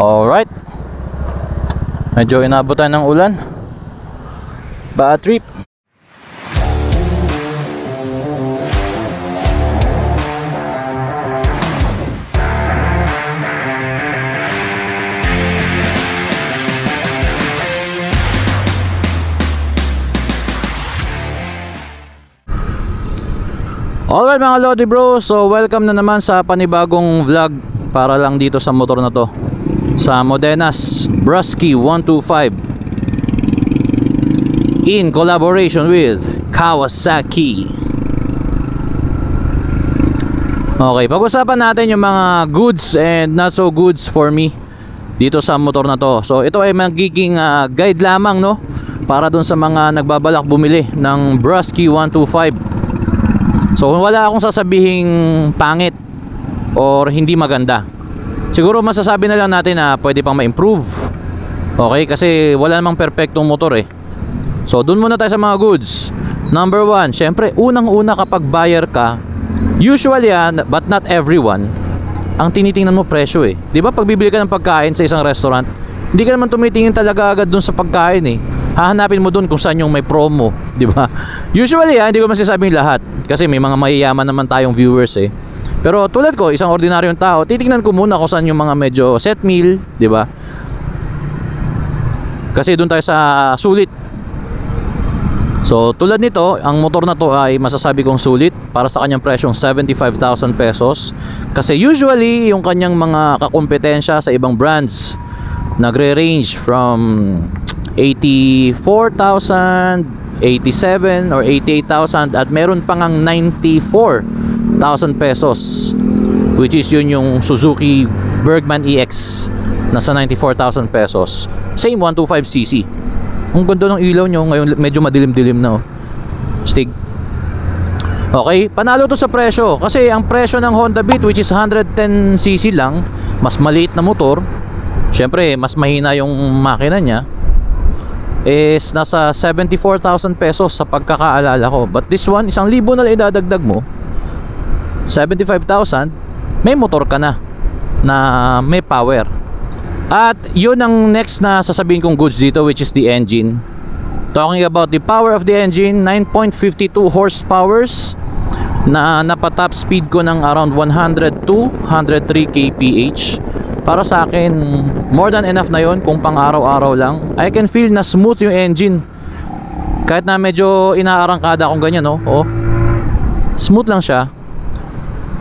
Alright, medyo inabutan ng ulan. Bad trip. Alright mga Lodi bro, so welcome na naman sa panibagong vlog para lang dito sa motor na to, sa Modenas Brusky 125 in collaboration with Kawasaki. Okay, pag-usapan natin yung mga goods and not so goods for me dito sa motor na to. So ito ay magiging guide lamang, no, para dun sa mga nagbabalak bumili ng Brusky 125. So wala akong sasabihing pangit or hindi maganda. Siguro masasabi na lang natin na pwede pang ma-improve. Okay, kasi wala namang perfectong motor eh. So dun muna tayo sa mga goods. Number 1, syempre unang-una kapag buyer ka, usually but not everyone, ang tinitingnan mo presyo eh. Di ba pag bibili ka ng pagkain sa isang restaurant, hindi ka naman tumitingin talaga agad dun sa pagkain eh. Hahanapin mo dun kung saan yung may promo, di ba? Usually hindi ko masasabing lahat kasi may mga mayayaman naman tayong viewers eh. Pero tulad ko, isang ordinaryong tao, titingnan ko muna kung saan yung mga medyo set meal, di ba? Kasi dun tayo sa sulit. So tulad nito, ang motor na to ay masasabi kong sulit para sa kanyang presyong 75,000 pesos. Kasi usually yung kanyang mga kakompetensya sa ibang brands nagre-range from 84,000, 87 or 88,000 at meron pang ang 94,000 pesos, which is yun yung Suzuki Bergman EX, nasa 94,000 pesos. Same 125cc. Ang ganda ng ilaw nyo ngayon, medyo madilim-dilim na oh. Stig. Okay, panalo to sa presyo kasi ang presyo ng Honda Beat, which is 110cc lang, mas maliit na motor, syempre mas mahina yung makina nya, is nasa 74,000 pesos sa pagkakaalala ko. But this one, 1,000 na lang idadagdag mo, 75,000, may motor ka na may power. At yun ang next na sasabihin kong goods dito, which is the engine. Talking about the power of the engine, 9.52 horsepowers na napatop speed ko ng around 102, 103 kph. Para sa akin, more than enough na yon kung pang araw-araw lang. I can feel na smooth yung engine. Kahit na medyo inaarangkada akong ganyan, no? Oh, smooth lang siya.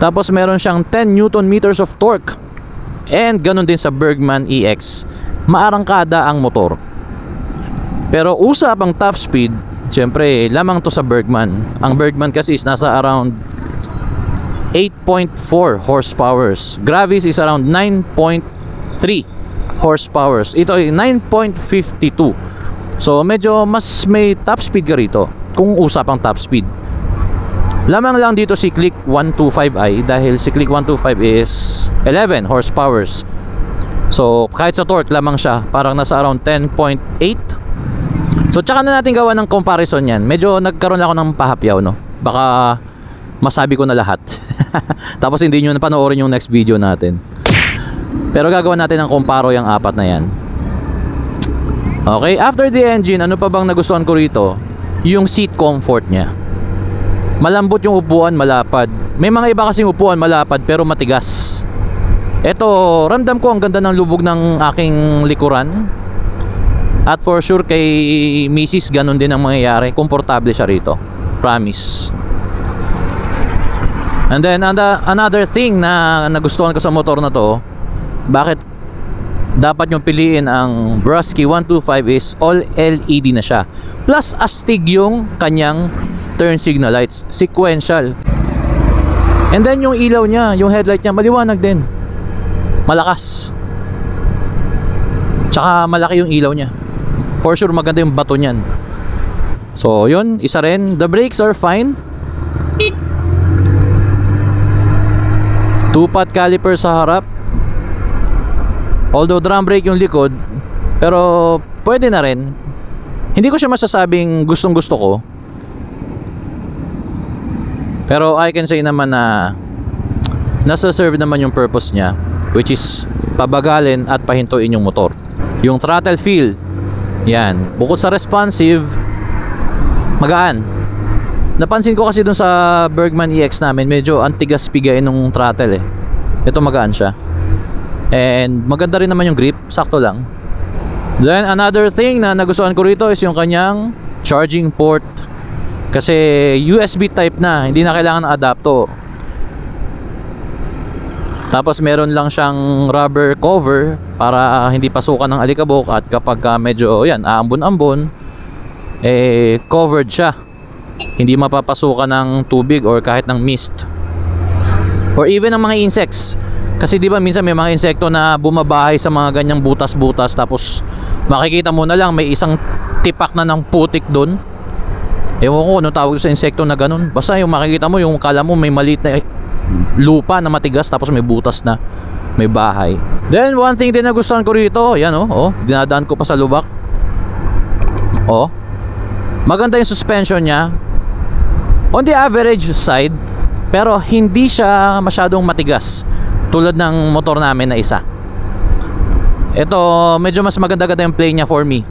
Tapos meron siyang 10 Newton meters of torque. And ganun din sa Bergman EX. Maarangkada ang motor. Pero usapang top speed, syempre lamang to sa Bergman. Ang Bergman kasi is nasa around 8.4 horsepowers. Gravis is around 9.3 horsepowers. Ito ay 9.52. So medyo mas may top speed ka rito kung usapang top speed. Lamang lang dito si Click 125i dahil si Click 125 is 11 horsepowers. So kahit sa torque lamang siya, parang nasa around 10.8. So tsaka na natin gawa ng comparison yan. Medyo nagkaroon ako ng pahapyaw, no? Baka masabi ko na lahat. Tapos hindi nyo napanoorin yung next video natin. Pero gagawa natin ng comparo yung apat na yan. Okay, after the engine, ano pa bang nagustuhan ko rito? Yung seat comfort nya. Malambot yung upuan, malapad. May mga iba kasing upuan malapad pero matigas. Ito, ramdam ko ang ganda ng lubog ng aking likuran. At for sure kay Mrs. ganun din ang mangyayari. Komportable siya rito, promise. And then another thing na nagustuhan ko sa motor na to, bakit dapat nyong piliin ang Brusky 125 is all LED na siya. Plus astig yung kanyang turn signal lights, sequential. And then yung ilaw niya, yung headlight niya, maliwanag din, malakas. Tsaka malaki yung ilaw niya. For sure maganda yung bato niyan. So yun, isa rin. The brakes are fine. 2-pot caliper sa harap. Although drum brake yung likod, pero pwede na rin. Hindi ko siya masasabing gustong gusto ko, pero I can say naman na nasa serve naman yung purpose niya, which is pabagalin at pahintuin yung motor. Yung throttle feel, yan, bukod sa responsive, magaan. Napansin ko kasi dun sa Bergman EX namin, medyo antigas bigay nung throttle eh. Ito magaan siya. And maganda rin naman yung grip, sakto lang. Then another thing na nagustuhan ko rito is yung kanyang charging port. Kasi USB type na, hindi na kailangan ng adapter. Tapos meron lang siyang rubber cover para hindi pasukan ng alikabok, at kapag medyo yan, aambon-ambon, eh covered siya. Hindi mapapasukan ng tubig or kahit ng mist. Or even ng mga insects. Kasi di ba minsan may mga insekto na bumabahay sa mga ganyang butas-butas, tapos makikita mo na lang may isang tipak na ng putik doon. Ewan ko ano tawag sa insekto na ganun. Basta yung makikita mo, yung kala mo may maliit na lupa na matigas, tapos may butas na, may bahay. Then one thing din na gustuhan ko rito, yan oh, dinadaan ko pa sa lubak. Oh, maganda yung suspension niya. On the average side, pero hindi siya masyadong matigas tulad ng motor namin na isa. Ito medyo mas maganda-ganda yung play niya for me.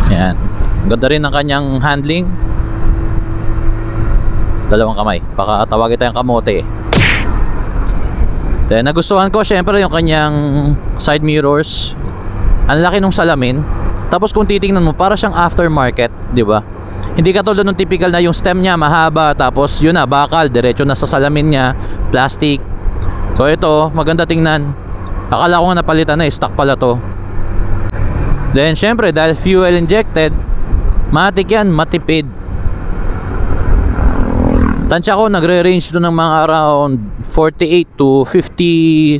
Yan, ganda rin ng kanyang handling. Dalawang kamay, baka tawagin tayong kamote eh. Then nagustuhan ko syempre yung kanyang side mirrors. Ang laki nung salamin. Tapos kung titingnan mo, para siyang aftermarket, di ba? Hindi katulad ng typical na yung stem niya mahaba, tapos yun na, bakal, diretso na sa salamin niya, plastic. So ito, maganda tingnan. Akala ko nga napalitan na, stock pala to. Then syempre, dahil fuel injected, matik yan, matipid. Tansya ko, nagre-range to ng mga around 48 to 50,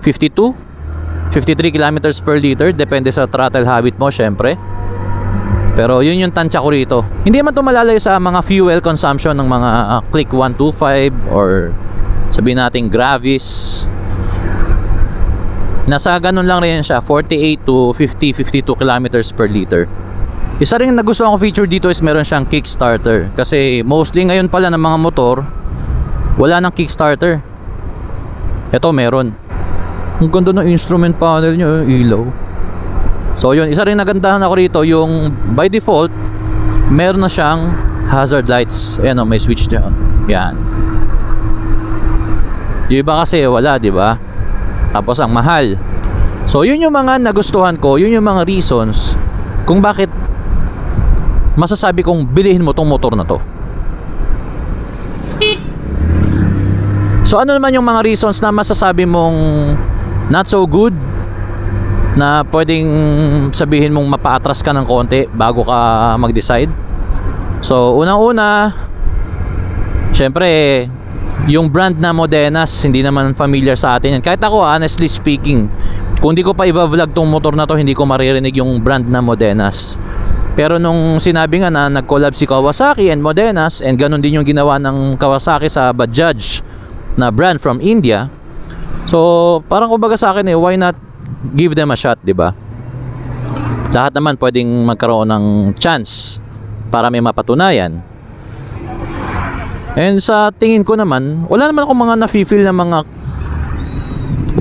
52, 53 kilometers per liter. Depende sa throttle habit mo syempre. Pero yun yung tansya ko rito. Hindi man ito malalayo sa mga fuel consumption ng mga Click 125 or sabihin natin Gravis. Nasa ganun lang rin siya, 48 to 50, 52 kilometers per liter. Isa rin nagustuhan ko feature dito is meron siyang kickstarter. Kasi mostly ngayon pala ng mga motor wala nang kickstarter. Ito meron. Ang ganda ng instrument panel nyo, ilaw. So yun, isa rin nagandahan ako rito, yung by default meron na siyang hazard lights. Ayan o, may switch dyan. Yan. Yung iba kasi wala, di ba? Tapos ang mahal. So yun yung mga nagustuhan ko, yun yung mga reasons kung bakit masasabi kong bilihin mo tong motor na to. So ano naman yung mga reasons na masasabi mong not so good, na pwedeng sabihin mong mapaatras ka ng konti bago ka mag-decide? So unang-una, syempre yung brand na Modenas, hindi naman familiar sa atin yan. Kahit ako, honestly speaking, kung di ko pa i-vlog tong motor na to, hindi ko maririnig yung brand na Modenas. Pero nung sinabi nga na nag-collab si Kawasaki and Modenas, and ganun din yung ginawa ng Kawasaki sa Bajaj na brand from India, so parang kumbaga sa akin why not give them a shot, di ba? Lahat naman pwedeng magkaroon ng chance para may mapatunayan. And sa tingin ko naman, wala naman akong mga nafe-feel na mga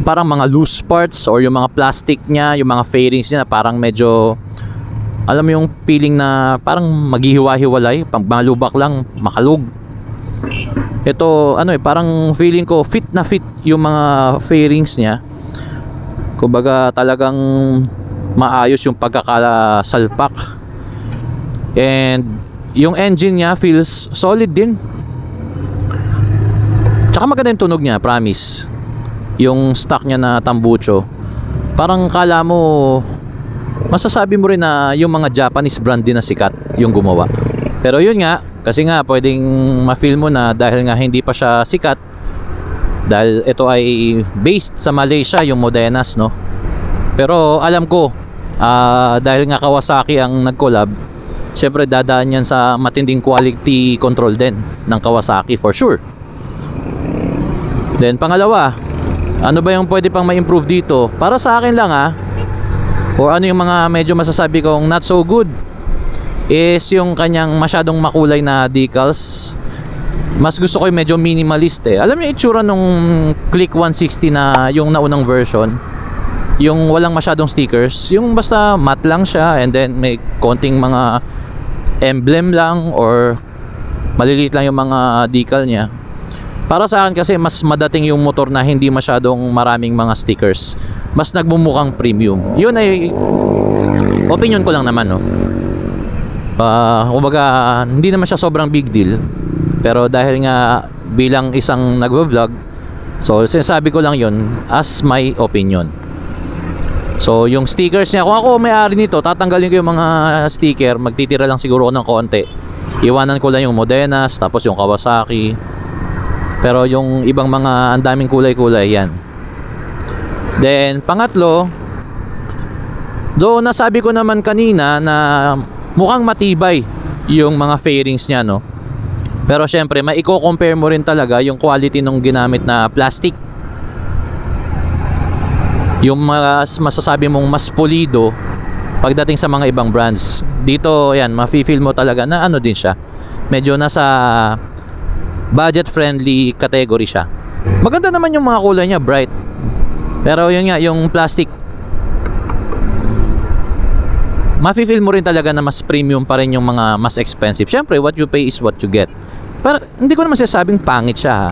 parang mga loose parts or yung mga plastic niya, yung mga fairings niya na parang medyo, alam mo yung feeling na parang maghihiwa-hiwalay, pang malubak lang, makalug. Ito ano parang feeling ko fit na fit yung mga fairings niya. Kumbaga talagang maayos yung pagkakasalpak. And yung engine niya feels solid din. Tsaka maganda yung tunog niya, promise. Yung stock niya na tambucho, parang kala mo, masasabi mo rin na yung mga Japanese brand din na sikat yung gumawa. Pero yun nga, kasi nga pwedeng ma-feel mo na dahil nga hindi pa siya sikat, dahil ito ay based sa Malaysia yung Modenas, no? Pero alam ko, dahil nga Kawasaki ang nag-collab, syempre dadaan yan sa matinding quality control din ng Kawasaki for sure. Then pangalawa, ano ba yung pwede pang ma-improve dito? Para sa akin lang or ano yung mga medyo masasabi kong not so good, is yung kanyang masyadong makulay na decals. mas gusto ko yung medyo minimalist eh. Alam niyo itsura nung Click 160 na yung naunang version, yung walang masyadong stickers, yung basta matte lang siya and then may konting mga emblem lang or maliliit lang yung mga decal niya. Para sa akin kasi mas madating yung motor na hindi masyadong maraming mga stickers, mas nagmumukhang premium. Yun ay opinion ko lang naman, no. Kumbaga hindi naman siya sobrang big deal, pero dahil nga bilang isang nagvo-vlog, so sinasabi ko lang yun as my opinion. So yung stickers niya, kung ako may-ari nito, tatanggalin ko yung mga sticker, magtitira lang siguro ako ng konti, iwanan ko lang yung Modenas, tapos yung Kawasaki, pero yung ibang mga ang daming kulay-kulay yan. Then pangatlo, do nasabi ko naman kanina na mukhang matibay yung mga fairings niya, no. Pero syempre maiko-compare mo rin talaga yung quality nung ginamit na plastic. Yung mas masasabi mong mas pulido pagdating sa mga ibang brands. Dito yan, mafe-feel mo talaga na ano din siya, medyo nasa budget friendly category siya. Maganda naman yung mga kulay niya, bright. Pero yun nga, yung plastic, mafe-feel mo rin talaga na mas premium pa rin yung mga mas expensive. Syempre, what you pay is what you get. Pero hindi ko naman sasabing pangit siya, ha.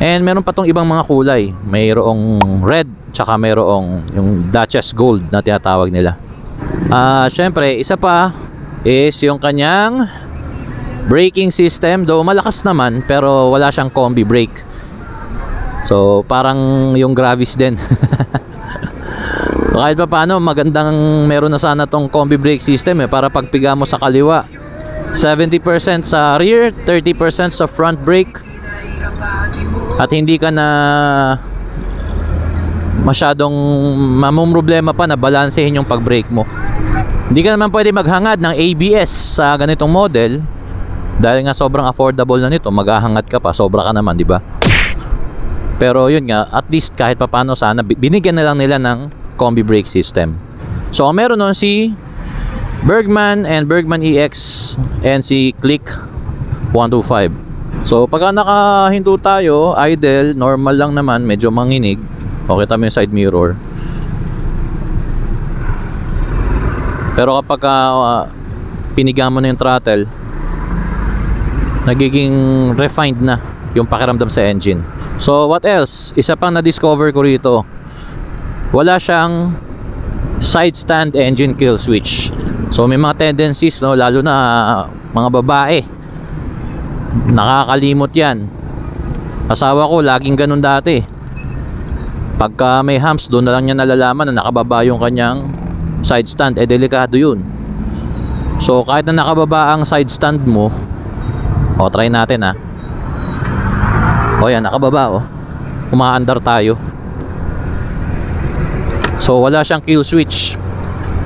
And meron pa tong ibang mga kulay. Mayroong red, tsaka mayroong yung Duchess Gold na tinatawag nila. Syempre, isa pa is yung kanyang braking system. Though malakas naman, pero wala siyang combi brake. So parang yung Gravis din. Kahit pa paano, magandang meron na sana tong combi brake system eh, para pagpiga mo sa kaliwa, 70% sa rear, 30% sa front brake, at hindi ka na masyadong mamumroblema pa na balansehin yung pag-brake mo. Hindi ka naman pwede maghangad ng ABS sa ganitong model dahil nga sobrang affordable na nito. Maghahangad ka pa, sobra ka naman, di ba? Pero yun nga, at least kahit papano sana binigyan na lang nila ng combi brake system. So meron nun si Bergman and Bergman EX and si Click 125. So pagka nakahinto tayo, idle, normal lang naman, medyo manginig. Okay, tama yung side mirror. Pero kapag piniga mo na yung throttle, nagiging refined na yung pakiramdam sa engine. So what else? Isa pang na-discover ko rito, wala siyang side stand engine kill switch. So may mga tendencies, no, lalo na mga babae, nakakalimot yan. Asawa ko laging ganun dati. Pagka may humps, doon na lang niya nalalaman na nakababa yung kanyang side stand. Delikado yun. So kahit na nakababa ang side stand mo, try natin, ha. Yan, nakababa, umaandar tayo. So wala siyang kill switch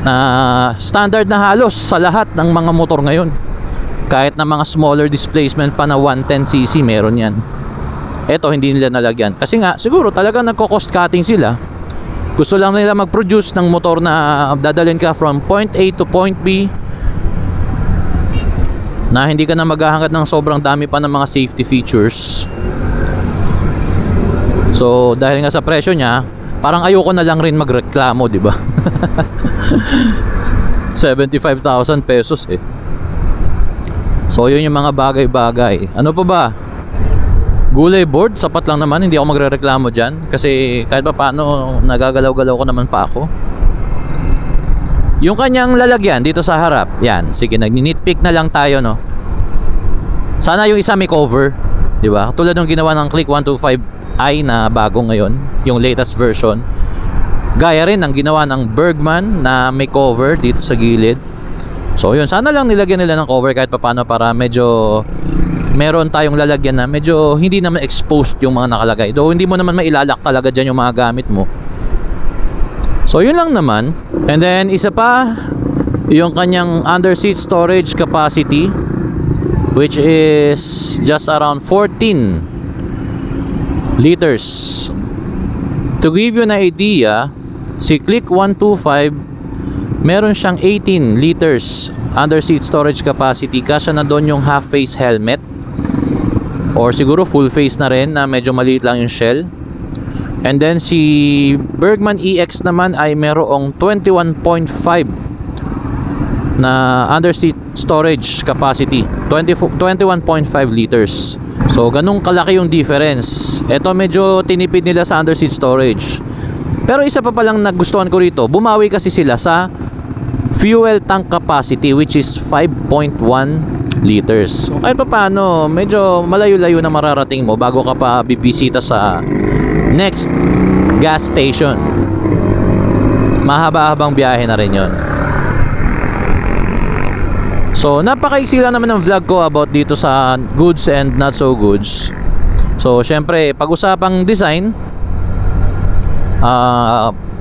na standard na halos sa lahat ng mga motor ngayon. Kahit na mga smaller displacement pa na 110cc, meron yan. Eto, hindi nila nalagyan kasi nga siguro talaga nagko-cost cutting sila. Gusto lang nila mag-produce ng motor na dadalhin ka from point A to point B, na hindi ka na maghahangad ng sobrang dami pa ng mga safety features. So dahil nga sa presyo niya, parang ayoko na lang rin magreklamo, di ba? 75,000 pesos eh. So yun yung mga bagay-bagay. Ano pa ba? Gulay board, sapat lang naman, hindi ako magrereklamo dyan. Kasi kahit pa paano, nagagalaw-galaw ko naman pa ako. Yung kanyang lalagyan dito sa harap, yan, sige, nag-nitpick na lang tayo, no. Sana yung isa may cover, di ba? Tulad ng ginawa ng Click 125i na bago ngayon, yung latest version. Gaya rin ang ginawa ng Bergman na may cover dito sa gilid. So yun, sana lang nilagyan nila ng cover kahit paano para medyo meron tayong lalagyan na medyo hindi naman exposed yung mga nakalagay. Though hindi mo naman mailalak talaga dyan yung mga gamit mo. So yun lang naman. And then isa pa, yung kanyang under seat storage capacity, which is just around 14 liters. To give you an idea, si Click 125 Meron siyang 18 liters under seat storage capacity. Kasya na doon yung half face helmet, or siguro full face na rin na medyo maliit lang yung shell. And then si Bergman EX naman ay merong 21.5 na under seat storage capacity, 21.5 liters. So ganun kalaki yung difference. Ito medyo tinipid nila sa under seat storage. Pero isa pa palang nagustuhan ko rito, bumawi kasi sila sa fuel tank capacity, which is 5.1 liters. So kahit pa paano, medyo malayo-layo na mararating mo bago ka pa bibisita sa next gas station. Mahaba-habang biyahe na rin yon. So napakaiksi lang naman ng vlog ko about dito sa goods and not so goods. So syempre, pag-usapang design,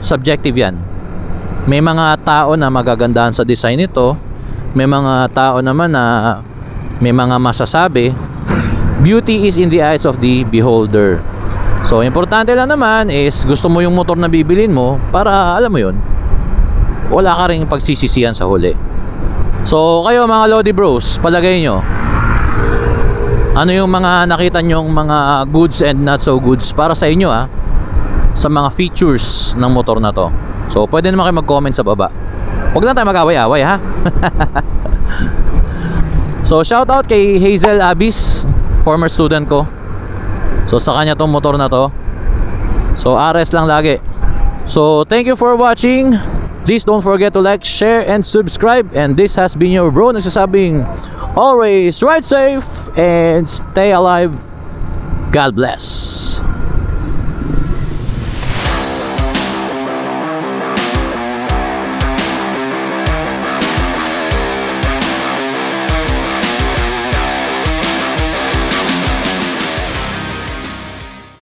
subjective yan. May mga tao na magagandahan sa design nito, may mga tao naman na may mga masasabi. Beauty is in the eyes of the beholder. So importante lang naman is gusto mo yung motor na bibilin mo para alam mo yun, wala ka ring pagsisisihan sa huli. So kayo mga Lodi Bros, palagay nyo, ano yung mga nakita nyong mga goods and not so goods para sa inyo sa mga features ng motor na to? So pwede naman kayo mag-comment sa baba. Huwag lang tayo mag-away-away ha. So shout out kay Hazel Abis, former student ko. So sa kanya tong motor na to. So RS lang lagi. So thank you for watching. Please don't forget to like, share, and subscribe. And this has been your bro nagsasabing, always ride safe and stay alive. God bless.